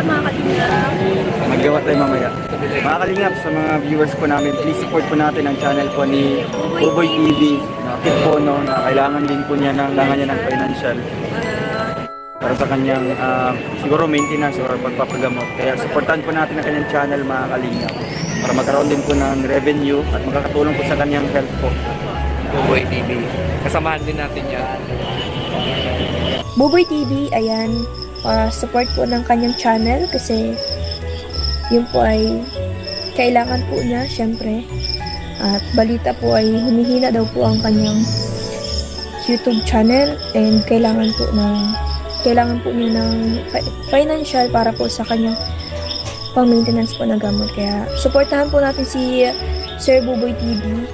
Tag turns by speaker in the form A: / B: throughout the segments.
A: mga kalingap.
B: Magawa tayo mamaya. Mga kalingap, sa mga viewers po namin, please support po natin ang channel po ni Buboy TV. Nakit po no, na kailangan din po niya ng financial para sa kanyang siguro maintenance or pagpapagamot. Kaya supportan po natin ang kanyang channel mga kalingap para magkaroon din po ng revenue at makakatulong po sa kanyang health po.
C: Buboy TV. Kasamahan din natin yan.
A: Buboy TV, ayan, support po ng kanyang channel kasi yun po ay kailangan po niya, syempre. At balita po ay humihina daw po ang kanyang YouTube channel and kailangan po niya ng financial para po sa kanyang pang-maintenance po ng gamot. Kaya supportahan po natin si Sir Buboy TV.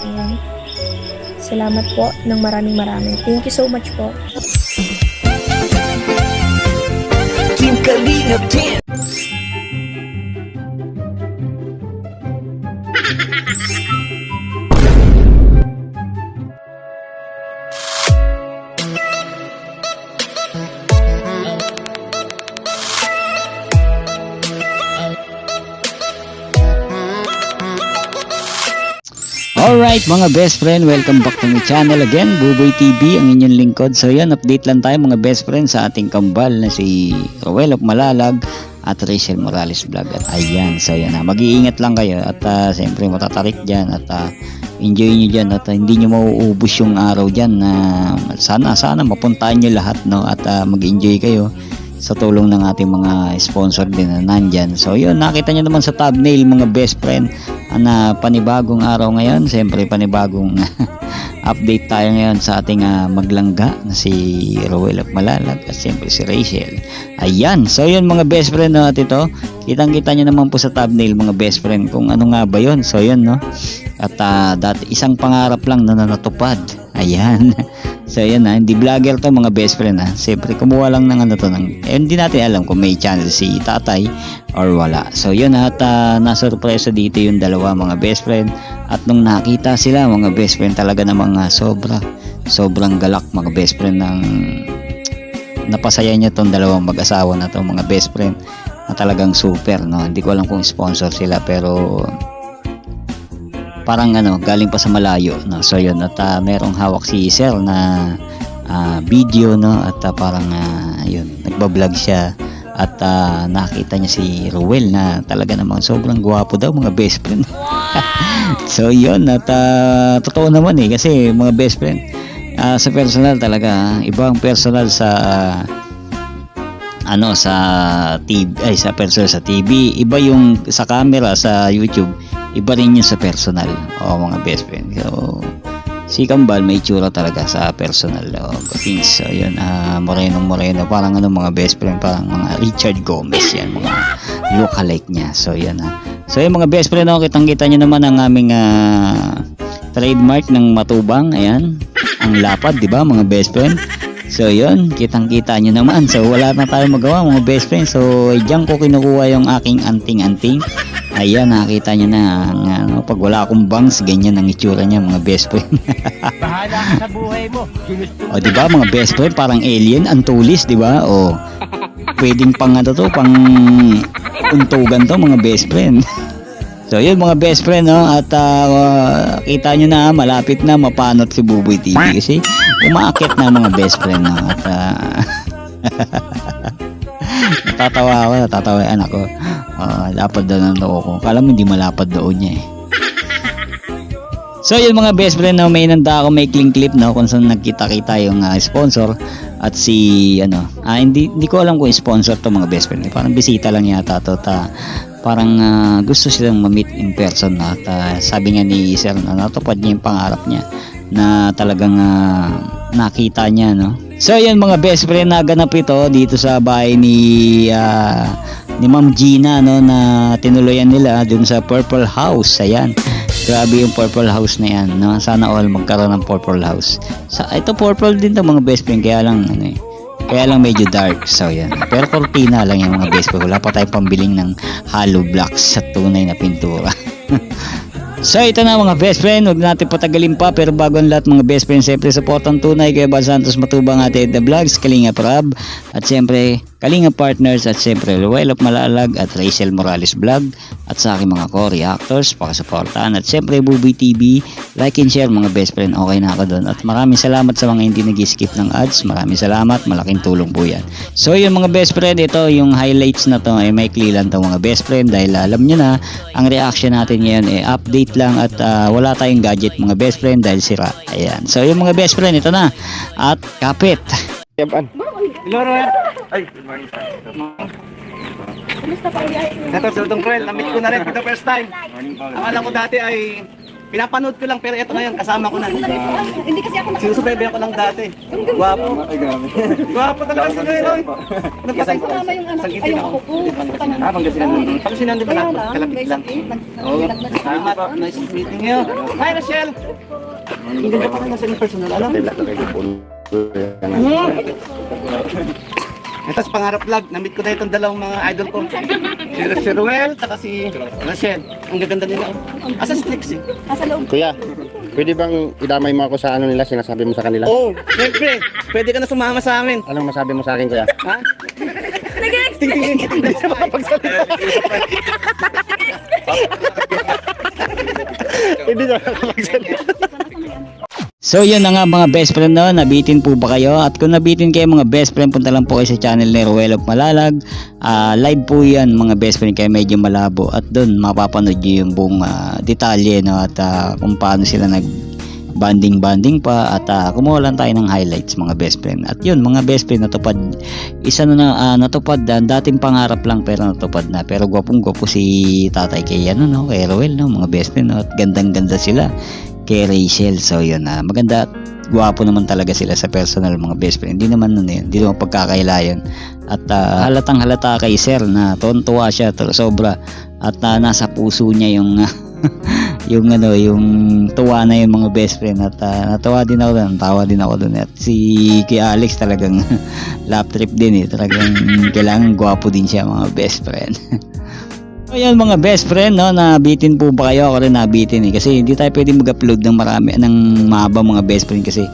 A: Ayan. Salamat po ng maraming. Thank you so much po.
D: Team Kalingap Team.
E: Alright mga best friend, welcome back to my channel again, Buboy TV, ang inyong lingkod. So yan, update lang tayo mga best friend sa ating kambal na si Rowel of Malalag at Rachel Morales Vlog. At ayan, so yan, mag-iingat lang kayo at siyempre matatarik dyan at enjoy nyo dyan at hindi nyo mauubos yung araw dyan. Sana mapuntahan nyo lahat, no? At mag-enjoy kayo sa tulong ng ating mga sponsor din na nandyan. So yun, nakita nyo naman sa thumbnail mga best friend na panibagong araw ngayon. Siyempre panibagong update tayo ngayon sa ating maglangga na si Rowel of Malalag at siyempre si Rachel. Ayan, so yun mga best friend, no? At ito, kitang kita nyo naman po sa thumbnail mga best friend kung ano nga ba yun. So yun, no? At dati isang pangarap lang na natupad. Ayan. So yan hindi vlogger to mga best friend Siyempre kumuha lang ng hindi natin alam kung may channel si tatay or wala. So yun at nasurpresa dito yung dalawa mga best friend. At nung nakita sila mga best friend talaga namang sobrang galak mga best friend ng napasaya niya tong dalawang mag-asawa na to mga best friend na talagang super, no? Hindi ko alam kung sponsor sila pero parang galing pa sa malayo, no? So yun at merong hawak si Sir na video, no? At parang yun nagba-vlog siya at nakita niya si Rowel na talaga namang sobrang gwapo daw mga best friend. So yun at totoo naman kasi mga best friend sa personal talaga ibang personal sa sa TV sa personal sa TV, iba yung sa camera sa YouTube, iba rin yung sa personal mga best friend. So si Kambal may itsura talaga sa personal things. So yun moreno parang mga best friend, parang mga Richard Gomez yan, mga lookalike niya. So yan so yung mga best friend kitang kita nyo naman ang aming trademark ng matubang. Ayan ang lapad, di ba mga best friend? So yun, kitang-kita nyo naman. So wala na tayong magawa mga best friend. So diyan ko kinukuha yung aking anting-anting. Ayan, nakita nyo na pag wala akong bangs, ganyan ang itsura niya mga best friend.
D: Bahala ka sa buhay mo.
E: O diba mga best friend, parang alien, ang tulis, diba? O pwedeng pang pang untugan to mga best friend. So yun mga best friend, no? At kita nyo na malapit na mapanot si Buboy TV kasi umaakit na mga best friend, no? At natatawa yung anak ko. Lapad daw ng loo ko. Kala mo hindi malapad doon niya So yun mga best friend, no? May inanda ako may clip, no? Kung saan nagkita-kita yung sponsor at si hindi ko alam kung sponsor to mga best friend. Parang bisita lang yata to. Parang gusto silang ma-meet in person at sabi nga ni Sir na natupad niya yung pangarap niya na talagang nakita niya, no? So yun mga best friend, naganap ito dito sa bahay ni Ma'am Gina, no, na tinuluyan nila dun sa Purple House. Ayan, grabe yung Purple House na yan, no? Sana all magkaroon ng Purple House. Ito purple din to mga best friend, kaya lang medyo dark. So yan, pero cortina lang yung mga best friend. Wala pa tayong pambiling ng hollow blocks sa tunay na pintura. So ito na mga best friend, huwag natin patagalin pa, pero bago ang lahat mga best friend, siyempre support ang tunay kay Bal Santos Matubang at Ed The Vlogs, Kalingap Rab, at siyempre Kalinga Partners at siyempre Ruel of Malalag at Rachel Morales Vlog at sa aking mga co-reactors, pakasuportahan at siyempre Buboy TV, like and share mga best friend, okay na ako doon. At maraming salamat sa mga hindi nag-skip ng ads, maraming salamat, malaking tulong po yan. So yun mga best friend, ito yung highlights na to ay maikli lang to mga best friend dahil alam nyo na ang reaction natin ngayon ay update lang at wala tayong gadget mga best friend dahil sira. Ayan, so yung mga best friend, ito na at kapit.
B: Hello, Roel. Ay, good morning, sir. Ito, Sir Dong Cruel, na-meet ko na rin for the first time. Akala ko dati ay pinapanood ko lang, pero ito ngayon, kasama ko na.
A: Hindi kasi ako
B: Sinusubaybayan ko lang dati. Guwapo. Guwapo talaga si Noel.
A: nakasama yung anak. Ayun ako po.
B: Pangasinan din. Pangasinan din ba natin? Kalapit lang. Oo. Salamat. Nice meeting you. Hi, Rachel. Hindi ka pa kayo nasa personal, alam? Ito sa pangarap vlog, na-meet ko na itong dalawang mga idol ko. Si Ruel, saka si Rachel. Ang gaganda nila. Asa si Trixie?
A: Nasa loob.
F: Kuya, pwede bang idamay mo ako sa ano nila, sinasabi mo sa kanila?
B: Oo, siyempre. Pwede ka na sumama sa amin.
F: Anong masabi mo sa akin, kuya?
B: Ha? Ting-ting-ting ka tayo sa makapagsalita.
F: Hindi na makapagsalita.
E: So yun na nga mga best friend, no, nabitin po ba kayo? At kung nabitin kayo mga best friend, punta lang po kayo sa channel ni Ruel of Malalag. Live po yan mga best friend, kaya medyo malabo. At doon mapapanood nyo yung buong detalye, no, at kung paano sila nag banding pa at kumuha lang tayo ng highlights mga best friend. At yun mga best friend, natupad isa na natupad, dating pangarap lang pero natupad na. Pero gwapong gwapo si tatay kay ano, no, kay Ruel, no, mga best friend, no, at gandang ganda sila kay Rachel. So yun, maganda at gwapo naman talaga sila sa personal mga best friend. Hindi naman hindi naman pagkakaila yun. At halatang halata kay sir na tuwa siya sobra at nasa puso niya yung yung tuwa na yung mga best friend. At natawa din ako doon, tawa din ako doon. At si kay Alex talagang lap trip din talagang kailangan gwapo din siya mga best friend. So yan mga best friend, no, nabitin po ba kayo? Ako rin nabitin kasi hindi tayo pwede mag-upload ng marami ng mahaba mga best friend kasi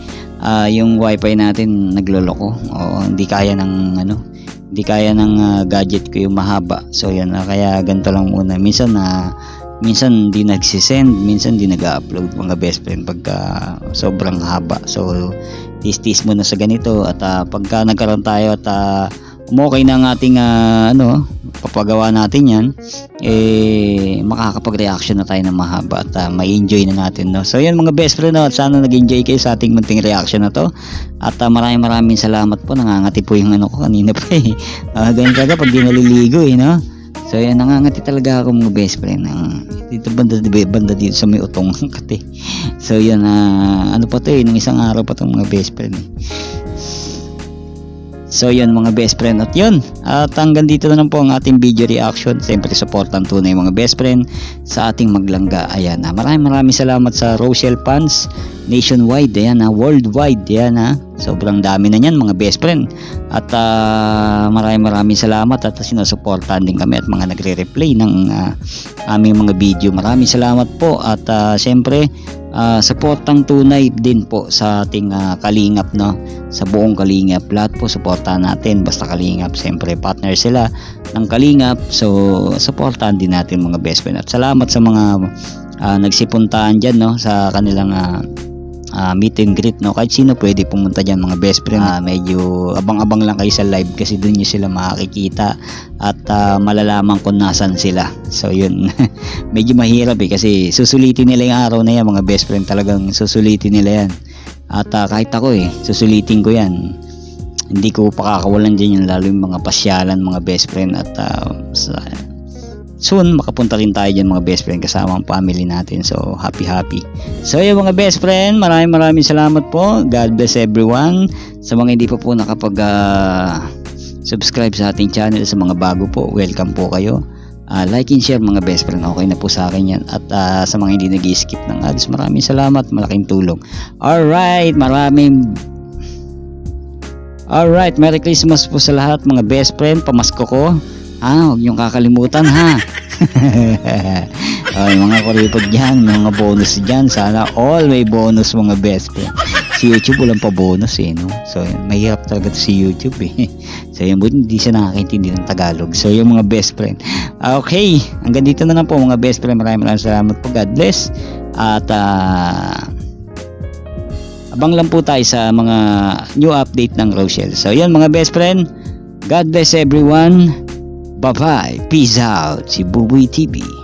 E: yung wifi natin nagloloko. Hindi kaya ng hindi kaya ng gadget ko yung mahaba. So yan, kaya ganito lang muna. Minsan hindi nagsisend, minsan hindi nag-upload mga best friend pagka sobrang haba. So tis-tis muna sa ganito at pagka nagkaroon tayo at umokay na ang ating papagawa natin yan, makakapag-reaction na tayo ng mahaba at may enjoy na natin, no? So yan mga best friend, no? At sana nag-enjoy kayo sa ating munting reaction na to at maraming salamat po. Nangangati po yung ko kanina pa ganyan talaga pag di naliligo no? So yan, nangangati talaga ako mga best friend dito banda dito sa may utong kati. So yan, pa to nung isang araw pa tong mga best friend So yun mga best friend, at yun, at hanggang dito na lang po ang ating video reaction. Siyempre supportan tunay mga best friend sa ating maglangga. Ayan, maraming salamat sa Rochelle fans nationwide, ayan, worldwide, ayan, sobrang dami na yan mga best friend. At maraming salamat at sinusuportahan din kami at mga nagre-replay ng aming mga video. Maraming salamat po at siyempre supportang tunay din po sa ating Kalingap, no, sa buong Kalingap. Lahat po suportahan natin, basta Kalingap, siyempre partner sila ng Kalingap, so supportahan din natin mga best friend. At salamat sa mga nagsipuntahan dyan, no, sa kanilang meet and greet, no, kahit sino pwede pumunta dyan mga best friend. Medyo abang-abang lang kayo sa live kasi doon nyo sila makikita at malalaman kung nasan sila. So yun, medyo mahirap kasi susulitin nila yung araw na yan mga best friend, talagang susulitin nila yan. At kahit ako susulitin ko yan, hindi ko pakakawalan dyan yung lalo yung mga pasyalan mga best friend. At soon makapunta rin tayo dyan mga best friend kasama ang family natin, so happy. So yung mga best friend, maraming salamat po. God bless everyone. Sa mga hindi pa po nakapag subscribe sa ating channel, sa mga bago po, welcome po kayo. Like and share mga best friend, okay na po sa akin yan. At sa mga hindi nag-skip ng ads, maraming salamat, malaking tulong. Alright, Merry Christmas po sa lahat mga best friend. Pamasko ko, huwag niyong kakalimutan mga kuripod dyan, mga bonus dyan, sana all may bonus mga best friend. sa YouTube walang pa-bonus eh, no? So, mahirap talaga to si YouTube eh. So, yun, hindi siya nakakaintindi ng Tagalog. So, yung mga best friend. Okay, hanggang dito na lang po mga best friend. Maraming salamat po. God bless. At, abang lang po tayo sa mga new update ng Rochelle. So, yan mga best friend. God bless everyone. Bye-bye. Peace out. Si Buboy TV.